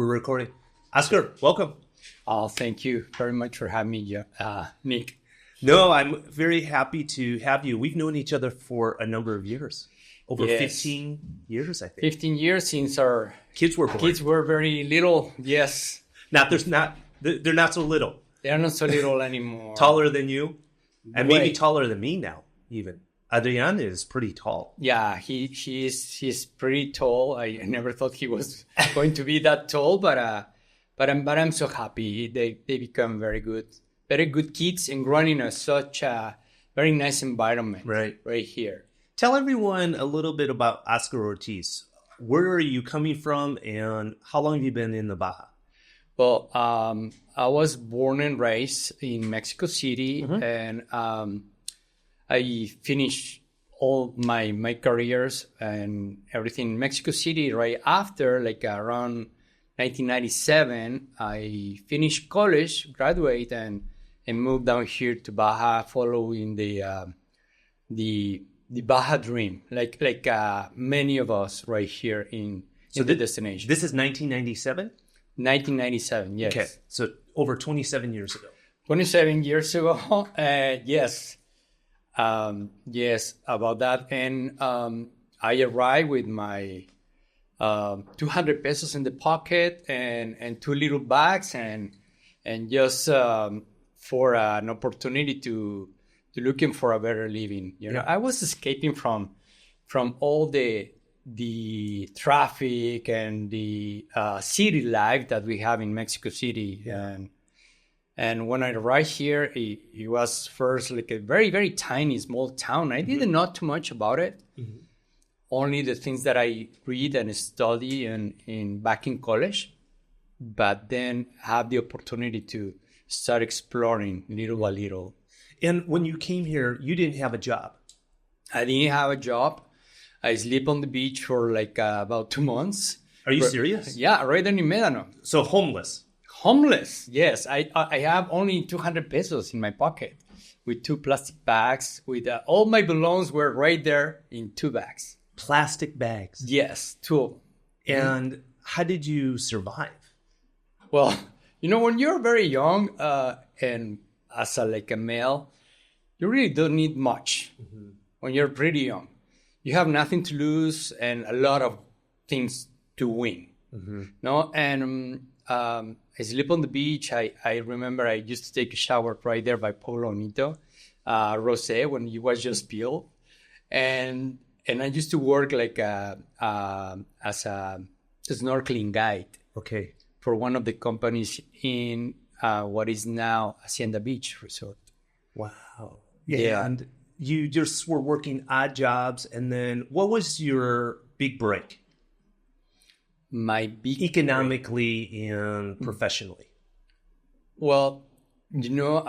We're recording. Oscar, welcome. Oh, thank you very much for having me, Nick. No, I'm very happy to have you. We've known each other for a number of years. Over 15 years, I think. 15 years since our kids were born. Kids were very little, yes. They're not so little. They're not so little anymore. Taller than you? And maybe taller than me now, even. Adrian is pretty tall. Yeah, he's pretty tall. I never thought he was going to be that tall, but I'm so happy. They become very good kids and growing in such a very nice environment right here. Tell everyone a little bit about Oscar Ortiz. Where are you coming from and how long have you been in the Baja? Well, I was born and raised in Mexico City, and I finished all my careers and everything in Mexico City right after, like around 1997. I finished college, graduate, and moved down here to Baja, following the Baja dream, like many of us right here in the destination. This is 1997? 1997, yes. Okay, so over 27 years ago. 27 years ago, yes. Yes, about that. And I arrived with my 200 pesos in the pocket and two little bags and just for an opportunity to looking for a better living. You know, I was escaping from all the traffic and the city life that we have in Mexico City. And when I arrived here, it was first like a very, very tiny, small town. I didn't know too much about it. Only the things that I read and study back in college. But then have the opportunity to start exploring little by little. And when you came here, you didn't have a job. I didn't have a job. I sleep on the beach for like about 2 months. Are you serious? Yeah, right in Medano. So homeless. Homeless, yes. I have only 200 pesos in my pocket with 2 plastic bags. With all my belongings were right there in 2 bags. Plastic bags? Yes, 2. And how did you survive? Well, you know, when you're very young and as a male, you really don't need much when you're pretty young. You have nothing to lose and a lot of things to win. No, and I sleep on the beach. I remember I used to take a shower right there by Polo Nito, Rosé, when it was just built, and I used to work like as a snorkeling guide. Okay. For one of the companies in what is now Hacienda Beach Resort. Wow. Yeah. And you just were working odd jobs. And then what was your big break? My big economically break. And professionally? Well, you know,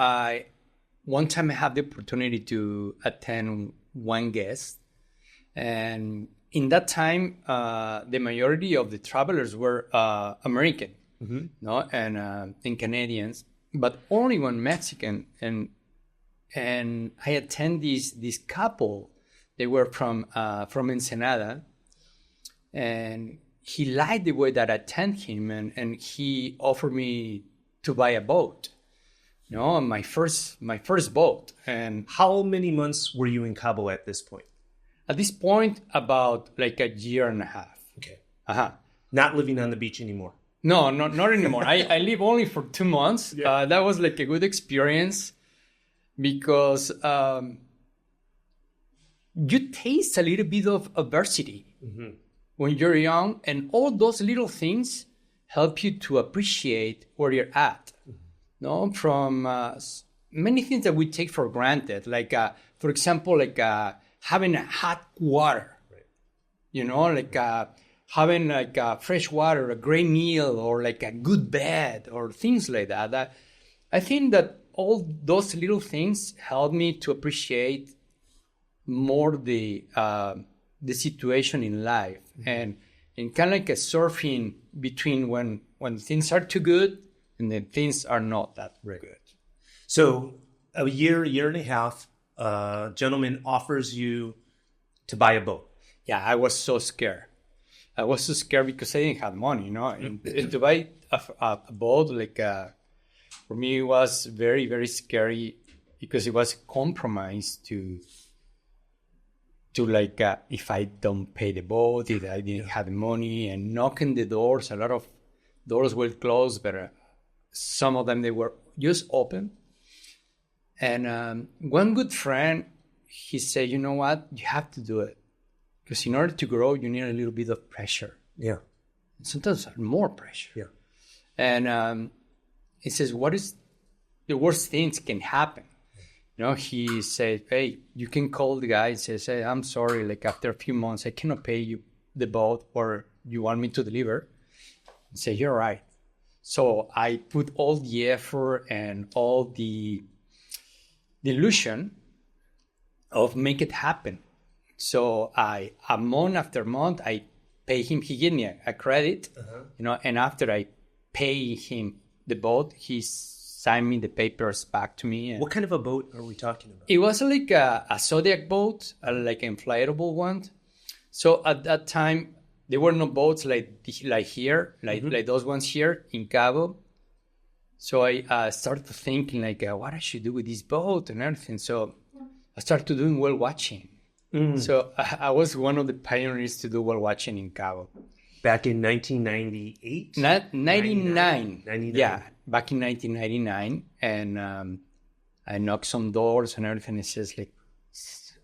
one time I had the opportunity to attend one guest. And in that time, the majority of the travelers were American. No, and Canadians, but only one Mexican, and I attend this couple. They were from Ensenada, and he liked the way that I attend him, and he offered me to buy a boat. You know, my first boat. And how many months were you in Cabo at this point? At this point, about like a year and a half. Okay. Not living on the beach anymore. No, not anymore. I live only for 2 months. Yeah. That was like a good experience because you taste a little bit of adversity when you're young, and all those little things help you to appreciate where you're at. No, from many things that we take for granted, like for example, like having a hot water. Right. You know, like. Having like fresh water, a great meal, or like a good bed, or things like that. I think that all those little things help me to appreciate more the situation in life, and kind of like a surfing between when things are too good and then things are not that good. So a year and a half, gentleman offers you to buy a boat. Yeah, I was so scared. I was so scared because I didn't have money, and to buy a boat, for me, it was very, very scary because it was a compromise to if I don't pay the boat, if I didn't have the money, and knocking the doors. A lot of doors were closed, but some of them, they were just open. And one good friend, he said, you know what, you have to do it. Because in order to grow, you need a little bit of pressure. Yeah. Sometimes more pressure. Yeah. And he says, what is the worst things can happen? He said, hey, you can call the guy and say, hey, I'm sorry, after a few months, I cannot pay you the boat, or you want me to deliver. And say, you're right. So I put all the effort and all the illusion of make it happen. So a month after month, I pay him. He gave me a credit, and after I pay him the boat, he signed me the papers back to me. What kind of a boat are we talking about? It was like a Zodiac boat, like an inflatable one. So at that time, there were no boats like here, like those ones here in Cabo. So I started thinking what I should do with this boat and everything. So I started doing whale watching. So I was one of the pioneers to do whale watching in Cabo. Back in 1998? 99. 99. Yeah, back in 1999. And I knocked some doors and everything. It says,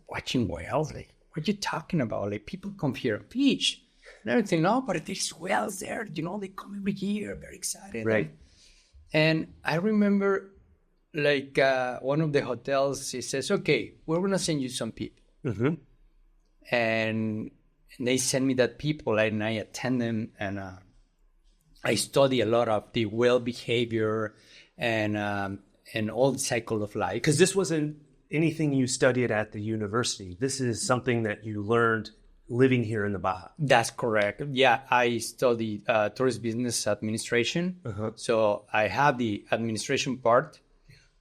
watching whales? What are you talking about? People come here and fish and everything. No, but there's whales there. They come every year. Very excited. Right. And I remember, one of the hotels, he says, okay, we're going to send you some people. Mm-hmm. And they send me that people, and I attend them, and I study a lot of the whale behavior and all the cycle of life. Because this wasn't anything you studied at the university. This is something that you learned living here in the Baja. That's correct. Yeah, I studied tourist business administration. So I have the administration part,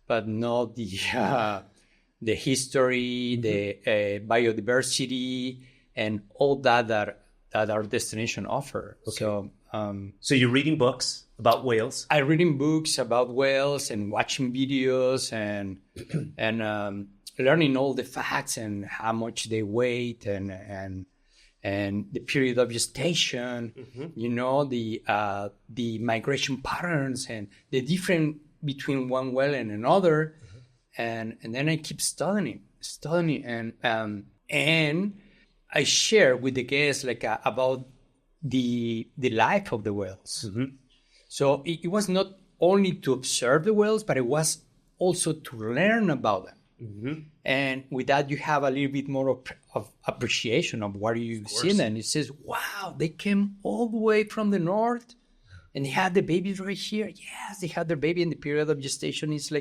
but not the history, the biodiversity, and all that our destination offer. Okay. So you're reading books about whales? I'm reading books about whales and watching videos and learning all the facts and how much they weigh and the period of gestation, the migration patterns and the difference between one whale and another. And then I keep studying and I share with the guests about the life of the whales. So it was not only to observe the whales, but it was also to learn about them. And with that, you have a little bit more of appreciation of what you see. And it says, wow, they came all the way from the north and they had the babies right here. Yes, they had their baby, and the period of gestation is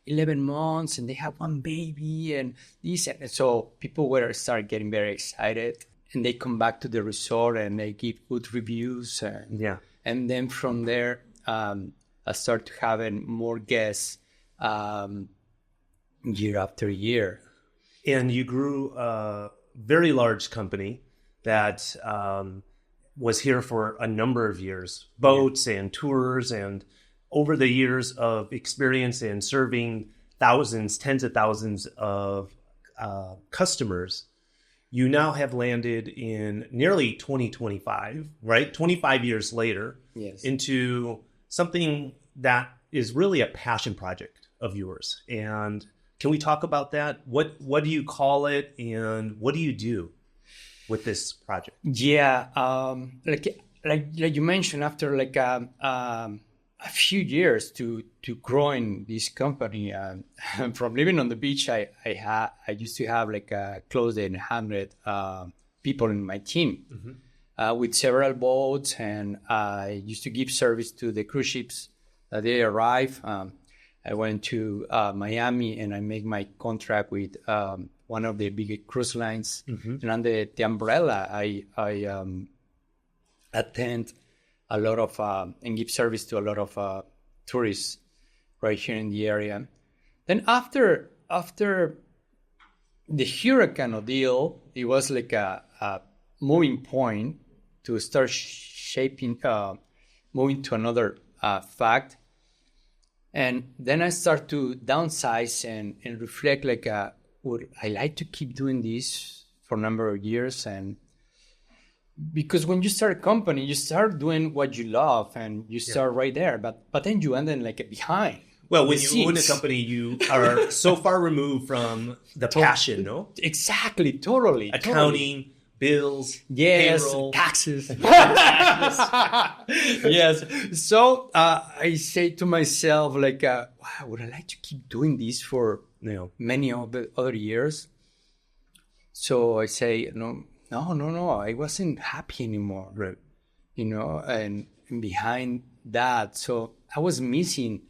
11 months, and they have one baby and this. And so people start getting very excited, and they come back to the resort and they give good reviews. And then from there, I start having more guests year after year. And you grew a very large company that was here for a number of years, boats and tours, and over the years of experience in serving thousands, tens of thousands of customers, you now have landed in nearly 2025, right? 25 years later, into something that is really a passion project of yours. And can we talk about that? What do you call it, and what do you do with this project? Yeah, like you mentioned, after a few years to growing this company, from living on the beach, I used to have close to 100 people in my team, with several boats, and I used to give service to the cruise ships that they arrive. I went to Miami, and I make my contract with one of the big cruise lines, and under the umbrella, I attend a lot of and give service to a lot of tourists right here in the area. Then after the hurricane ordeal, it was a moving point to start shaping, moving to another fact. And then I start to downsize and reflect like, would I like to keep doing this for a number of years? And because when you start a company, you start doing what you love and you start right there, but then you end up like behind. Well, when you own a company, you are so far removed from the passion, no? Exactly, totally. Accounting, bills, payroll, taxes. Yes. So I say to myself, like, wow, would I like to keep doing this for many other years? So I say, no, I wasn't happy anymore. Right. And behind that, so I was missing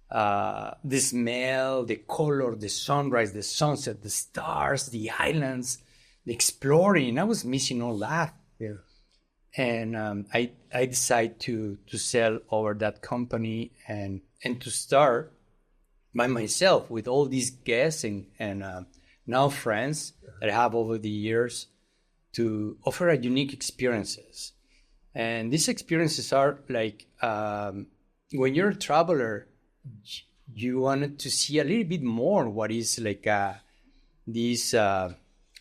the smell, the color, the sunrise, the sunset, the stars, the islands, the exploring. I was missing all that. Yeah. And I decided to sell over that company and to start by myself with all these guests and now friends that I have over the years to offer a unique experiences. And these experiences are like, when you're a traveler, you wanted to see a little bit more what is like this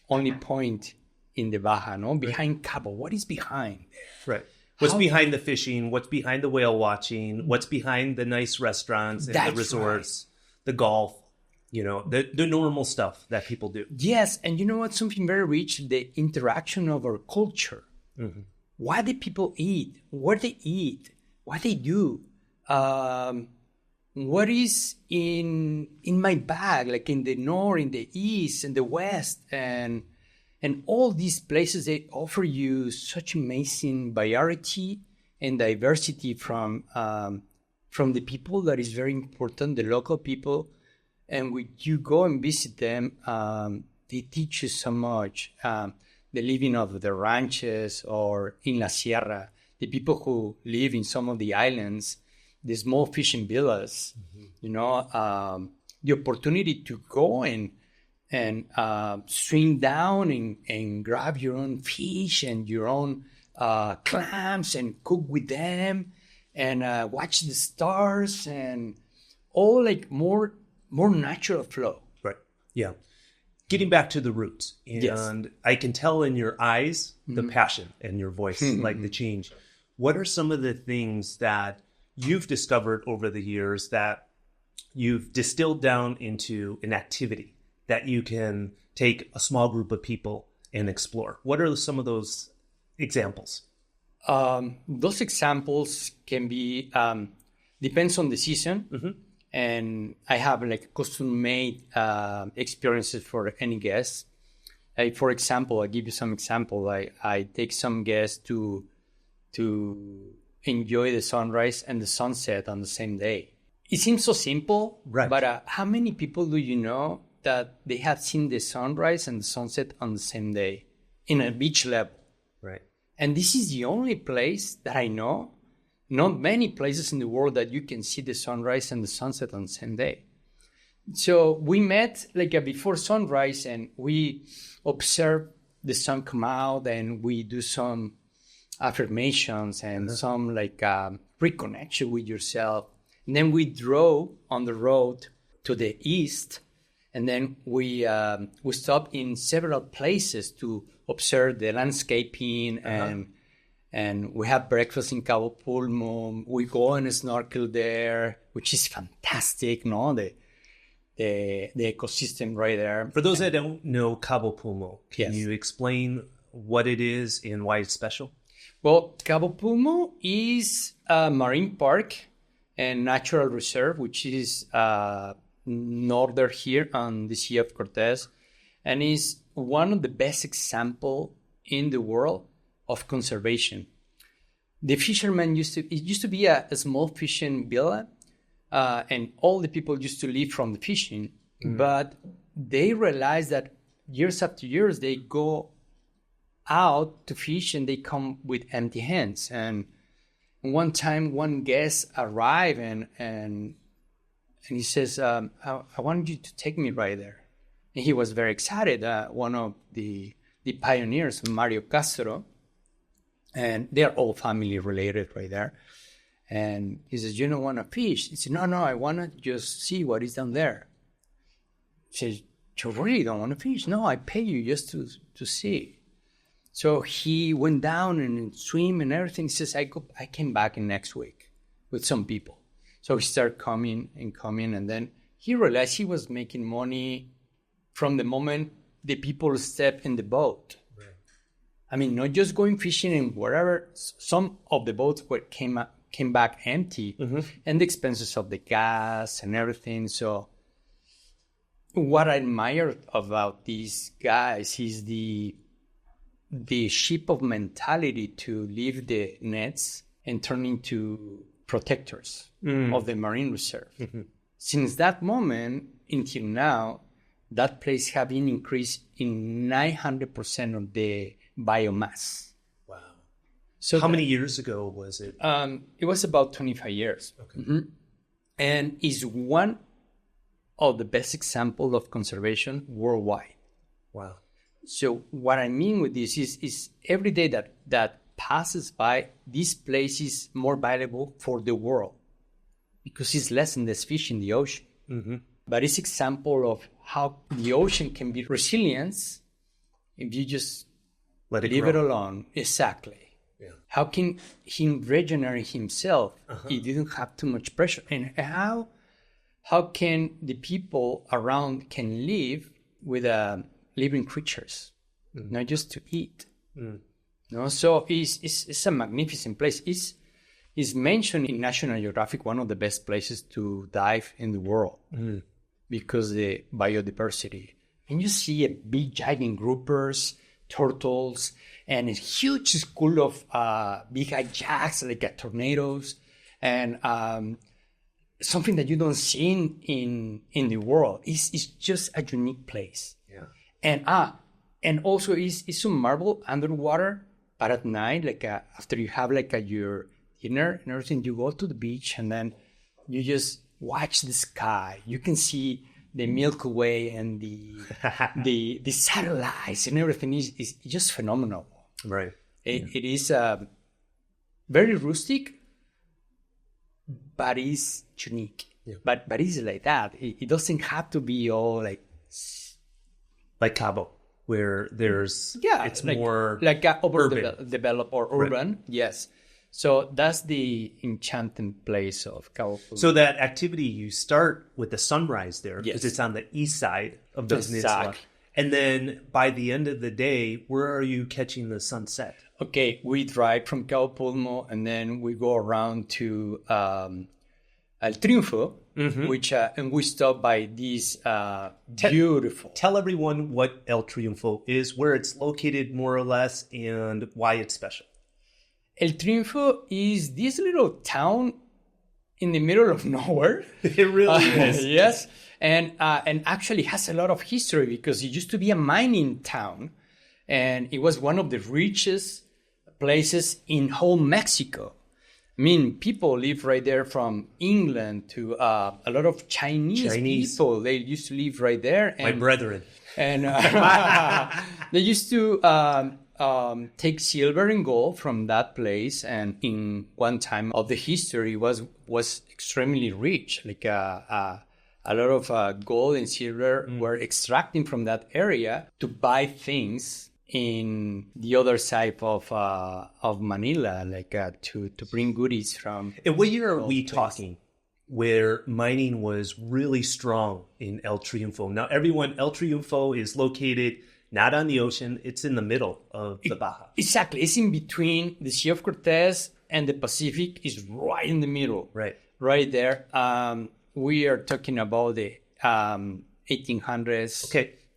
only point in the Baja, no? Behind Cabo. What is behind? Right. What's behind the fishing? What's behind the whale watching? What's behind the nice restaurants and the resorts, the golf, the normal stuff that people do. Yes. And you know what? Something very rich, the interaction of our culture. Mm-hmm. Why do people eat? What they eat? What they do? What is in my bag, like in the north, in the east, in the west, and all these places, they offer you such amazing variety and diversity from the people that is very important, the local people. And when you go and visit them, they teach you so much. The living of the ranches or in La Sierra, the people who live in some of the islands, the small fishing villas, the opportunity to go and swim down and grab your own fish and your own clams and cook with them and watch the stars and all like more natural flow. Right. Yeah. Getting back to the roots. And I can tell in your eyes the passion and your voice, like the change. What are some of the things that you've discovered over the years that you've distilled down into an activity that you can take a small group of people and explore? What are some of those examples? Those examples can be, depends on the season. Mm-hmm. And I have like custom-made experiences for any guest. For example, I'll give you some example. I take some guests to enjoy the sunrise and the sunset on the same day. It seems so simple, right? But how many people do you know that they have seen the sunrise and the sunset on the same day in a beach level? Right. And this is the only place that I know, not many places in the world that you can see the sunrise and the sunset on the same day. So we met like before sunrise and we observe the sun come out and we do some affirmations and some like reconnection with yourself. And then we drove on the road to the east, and then we stopped in several places to observe the landscaping and we have breakfast in Cabo Pulmo. We go and snorkel there, which is fantastic, no? The ecosystem right there. For those that don't know Cabo Pulmo, can you explain what it is and why it's special? Well, Cabo Pulmo is a marine park and natural reserve, which is northern here on the Sea of Cortez, and is one of the best examples in the world of conservation. The fishermen used to be a small fishing villa, and all the people used to live from the fishing, but they realized that years after years, they go out to fish and they come with empty hands. And one time, one guest arrived and he says, I want you to take me right there. And he was very excited. One of the pioneers, Mario Castro, And they're all family related right there. And he says, you don't want to fish? He said, no, I want to just see what is down there. He says, you really don't want to fish? No, I pay you just to see. So he went down and swim and everything. He says, I came back in next week with some people. So he started coming, and then he realized he was making money from the moment the people step in the boat. Right. I mean, not just going fishing and wherever. Some of the boats came back empty, and the expenses of the gas and everything. So what I admire about these guys is the ship of mentality to leave the nets and turn into protectors of the marine reserve. Since that moment until now, that place have been increased in 900% of the biomass. Wow. So how many years ago was it? It was about 25 years. Okay. And is one of the best examples of conservation worldwide. Wow. So what I mean with this is every day that passes by, this place is more valuable for the world because it's less than this fish in the ocean. But it's example of how the ocean can be resilient if you just leave it alone. Exactly. Yeah. How can he regenerate himself if he didn't have too much pressure? And how can the people around can live with living creatures, not just to eat? No, so it's a magnificent place. It's mentioned in National Geographic, one of the best places to dive in the world because the biodiversity. And you see a big giant groupers, turtles, and a huge school of big-eyed jacks, like tornadoes, and something that you don't see in the world. It's just a unique place. Yeah. And also it's some marble underwater, but at night, after you have your dinner and everything, you go to the beach and then you just watch the sky. You can see the Milky Way and the satellites and everything is just phenomenal. Right. It is very rustic, but it's unique. Yeah. But it's like that. It doesn't have to be all like Cabo, where there's it's more overdeveloped or urban. Right. Yes. So that's the enchanting place of Cabo Pulmo. So that activity, you start with the sunrise there because it's on the east side of the peninsula. And then by the end of the day, where are you catching the sunset? Okay, we drive from Cabo Pulmo and then we go around to El Triunfo, which and we stop by this beautiful. Tell everyone what El Triunfo is, where it's located more or less, and why it's special. El Triunfo is this little town in the middle of nowhere. It really is. Yes, and actually has a lot of history because it used to be a mining town, and it was one of the richest places in whole Mexico. I mean, people live right there from England to a lot of Chinese people. They used to live right there. And, my brethren. And they used to take silver and gold from that place. And in one time of the history was extremely rich. Like a lot of gold and silver were extracting from that area to buy things in the other side of Manila, to bring goodies from. And what year are we talking where mining was really strong in El Triunfo? Now, El Triunfo is located not on the ocean, it's in the middle of the Baja. Exactly. It's in between the Sea of Cortez and the Pacific, is right in the middle. Right. Right there. We are talking about the 1800s,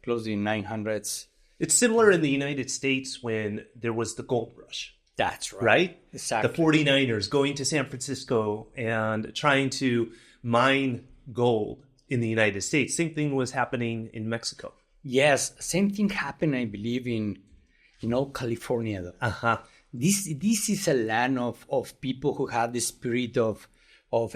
close to the 900s. It's similar in the United States when there was the gold rush. That's right. Right? Exactly. The 49ers going to San Francisco and trying to mine gold in the United States. Same thing was happening in Mexico. Yes, same thing happened, I believe, in California, though. This is a land of people who have the spirit of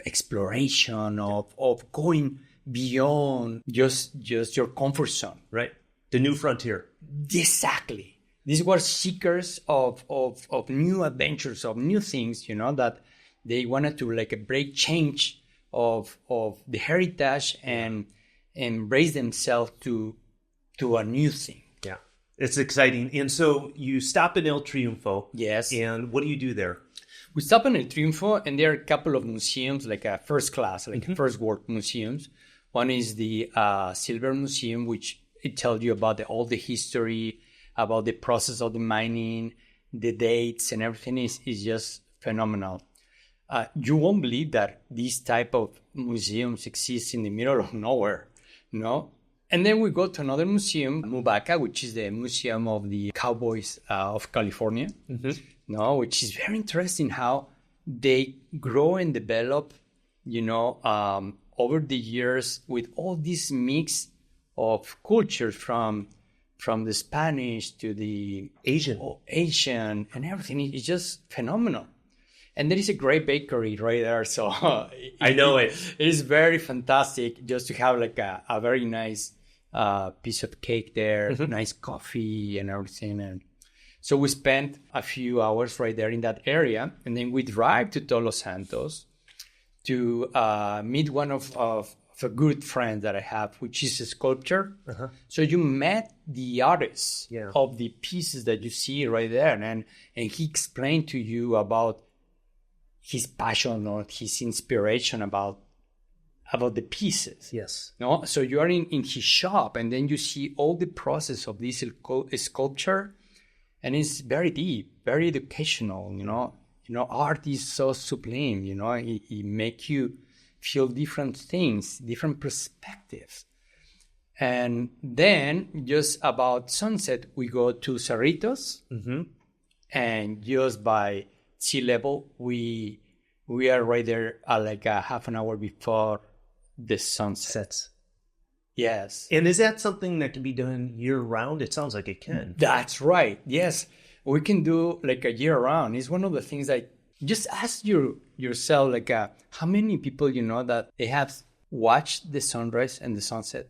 exploration, of going beyond just your comfort zone. Right. The new frontier. Exactly. These were seekers of new adventures, of new things, that they wanted to like break change of the heritage and embrace themselves to a new thing. Yeah, it's exciting. And so you stop in El Triunfo. Yes. And what do you do there? We stop in El Triunfo, and there are a couple of museums, like a first class, like first world museums. One is the Silver Museum, which it tells you about all the history, about the process of the mining, the dates, and everything is just phenomenal. You won't believe that these type of museums exist in the middle of nowhere, And then we go to another museum, Mubaca, which is the Museum of the Cowboys of California, which is very interesting how they grow and develop, over the years with all this mix of cultures from the Spanish to the Asian and everything. It's just phenomenal. And there is a great bakery right there. So I know it. It is very fantastic just to have like a very nice piece of cake there, nice coffee and everything. And so we spent a few hours right there in that area. And then we drive to Todos Santos to meet one of a good friend that I have, which is a sculptor. So you met the artist of the pieces that you see right there. And he explained to you about his passion or his inspiration about the pieces. Yes. No, so you are in his shop, and then you see all the process of this sculpture, and it's very deep, very educational. Art is so sublime. It makes you feel different things, different perspectives. And then just about sunset, we go to Cerritos, and just by sea level, we are right there like a half an hour before the sunset. Yes. And is that something that can be done year round? It sounds like it can. That's right. Yes. We can do like a year round. It's one of the things that just ask yourself, like how many people that they have watched the sunrise and the sunset?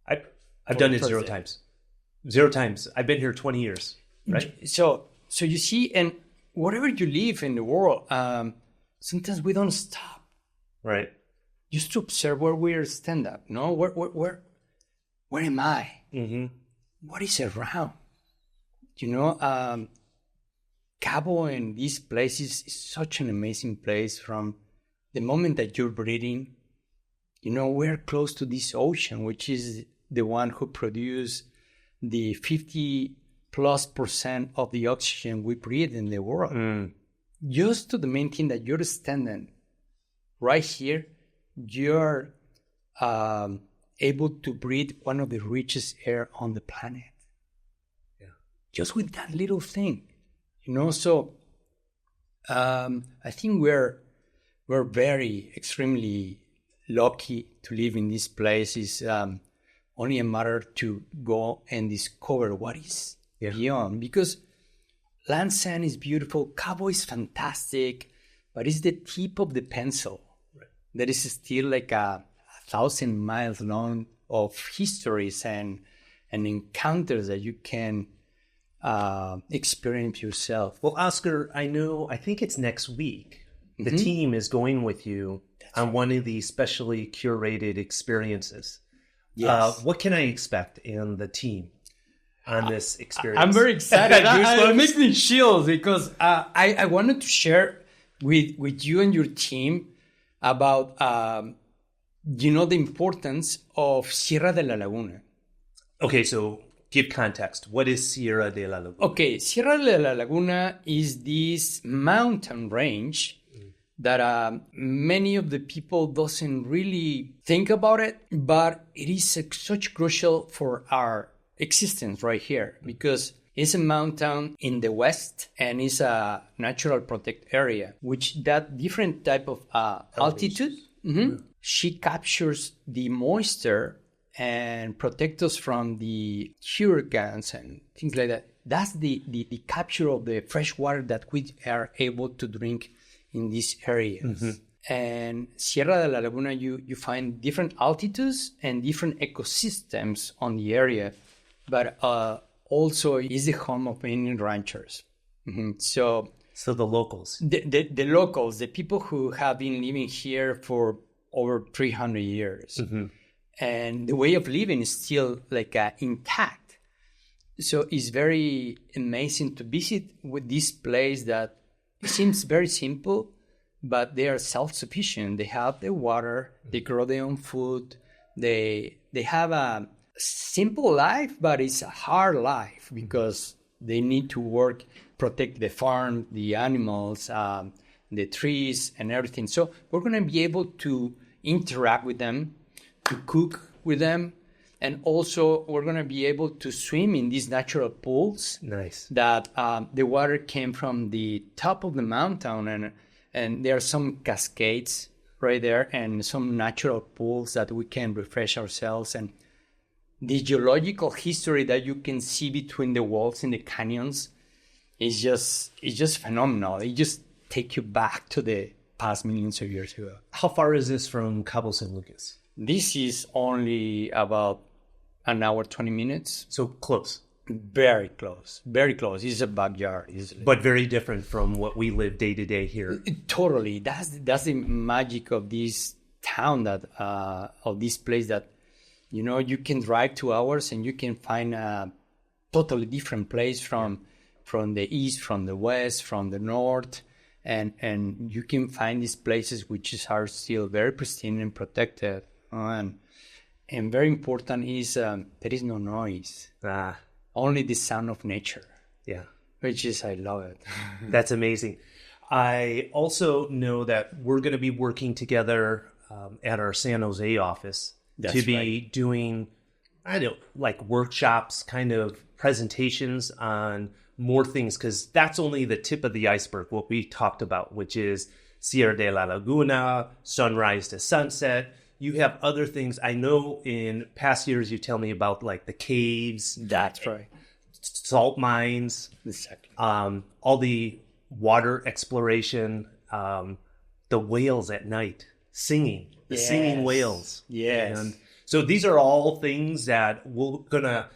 I've done it 0 times. 0 times. I've been here 20 years. Right. So you see, and wherever you live in the world, sometimes we don't stop. Right. Just to observe where we're stand up. No, where am I? What is around? Cabo and these places is such an amazing place. From the moment that you're breathing, we're close to this ocean, which is the one who produces the 50+% of the oxygen we breathe in the world. Just to the main thing that you're standing right here, you're able to breathe one of the richest air on the planet. Yeah. Just with that little thing, So I think we're very extremely lucky to live in this place. It's only a matter to go and discover what is beyond, because land sand is beautiful, Cabo is fantastic, but it's the tip of the pencil. Right. There is still like 1,000 miles long of histories and encounters that you can experience yourself. Well, Oscar, I think it's next week. The team is going with you on one of these specially curated experiences. Yes. What can I expect in the team on this experience? I'm very excited. It makes me chills because I wanted to share with you and your team about the importance of Sierra de la Laguna. Okay, so give context. What is Sierra de la Laguna? Okay, Sierra de la Laguna is this mountain range that many of the people doesn't really think about it, but it is such crucial for our existence right here, because it's a mountain in the west and it's a natural protected area, which that different type of altitude, she captures the moisture and protect us from the hurricanes and things like that. That's the capture of the fresh water that we are able to drink in these areas. And Sierra de la Laguna, you find different altitudes and different ecosystems on the area, but also is the home of many ranchers. So the locals. The locals, the people who have been living here for over 300 years. And the way of living is still like intact. So it's very amazing to visit with this place that seems very simple, but they are self-sufficient. They have the water, they grow their own food, they have a simple life, but it's a hard life because they need to work, protect the farm, the animals, the trees, and everything. So we're going to be able to interact with them, to cook with them, and also we're going to be able to swim in these natural pools. Nice. That the water came from the top of the mountain, and there are some cascades right there, and some natural pools that we can refresh ourselves. And the geological history that you can see between the walls in the canyons is just phenomenal. It just takes you back to the past millions of years ago. How far is this from Cabo San Lucas? This is only about an hour, 20 minutes. So close. Very close. Very close. It's a backyard. But very different from what we live day to day here. Totally. That's the magic of this town, that of this place, that you can drive 2 hours and you can find a totally different place from the east, from the west, from the north, and you can find these places which are still very pristine and protected. And very important is there is no noise. Only the sound of nature. Yeah. I love it. That's amazing. I also know that we're going to be working together at our San Jose office to be doing, like workshops, kind of presentations on more things, because that's only the tip of the iceberg, what we talked about, which is Sierra de la Laguna, sunrise to sunset. You have other things. I know in past years you tell me about like the caves. That's right. Salt mines. Exactly. All the water exploration. The whales at night singing. The singing whales. Yes. And so these are all things that we're going to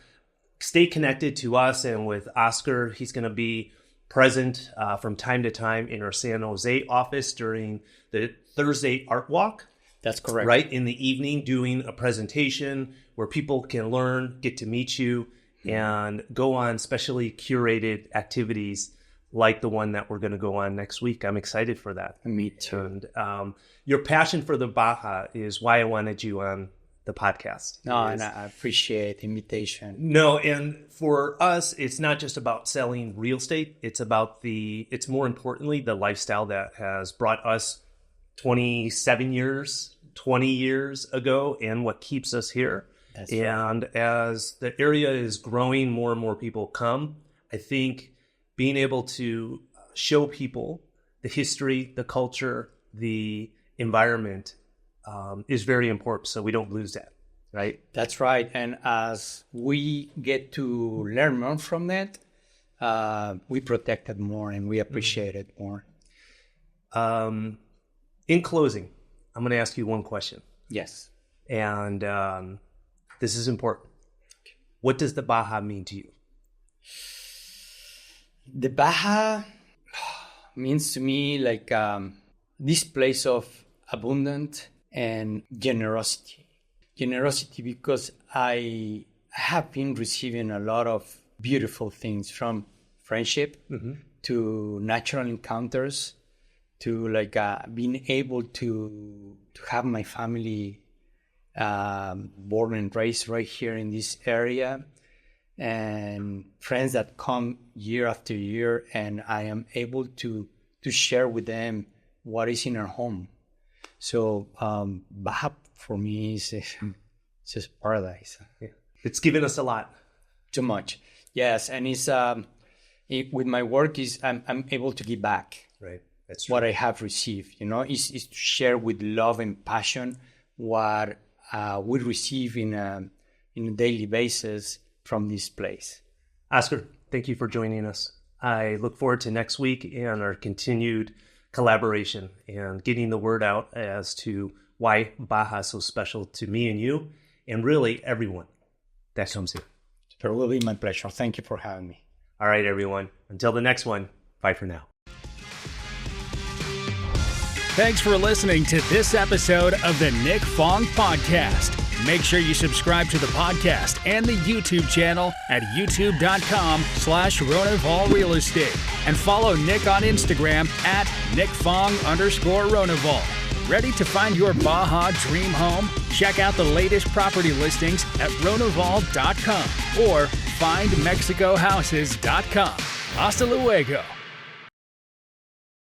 stay connected to us. And with Oscar, he's going to be present from time to time in our San Jose office during the Thursday Art Walk. That's correct. Right in the evening, doing a presentation where people can learn, get to meet you, and go on specially curated activities like the one that we're going to go on next week. I'm excited for that. Me too. And your passion for the Baja is why I wanted you on the podcast. And I appreciate the invitation. No, and for us, it's not just about selling real estate. It's more importantly, the lifestyle that has brought us 20 years ago, and what keeps us here. That's and right. As the area is growing, more and more people come. I think being able to show people the history, the culture, the environment is very important, so we don't lose that, right? That's right. And as we get to learn more from that, we protect it more and we appreciate it more. In closing, I'm going to ask you one question. Yes. And this is important. What does the Baja mean to you? The Baja means to me like this place of abundance and generosity. Generosity because I have been receiving a lot of beautiful things, from friendship to natural encounters, to like being able to have my family born and raised right here in this area, and friends that come year after year, and I am able to share with them what is in our home. So Baja for me is just paradise. Yeah. It's given us a lot. Too much. Yes, and it's with my work is I'm able to give back. Right. That's true. What I have received, is to share with love and passion what we receive in a daily basis from this place. Oscar, thank you for joining us. I look forward to next week and our continued collaboration and getting the word out as to why Baja is so special to me and you, and really everyone that comes here. It will be my pleasure. Thank you for having me. All right, everyone. Until the next one, bye for now. Thanks for listening to this episode of the Nick Fong Podcast. Make sure you subscribe to the podcast and the YouTube channel at youtube.com/Ronival Real Estate and follow Nick on Instagram at NickFong_Ronival. Ready to find your Baja dream home? Check out the latest property listings at Ronival.com or findmexicohouses.com. Hasta luego.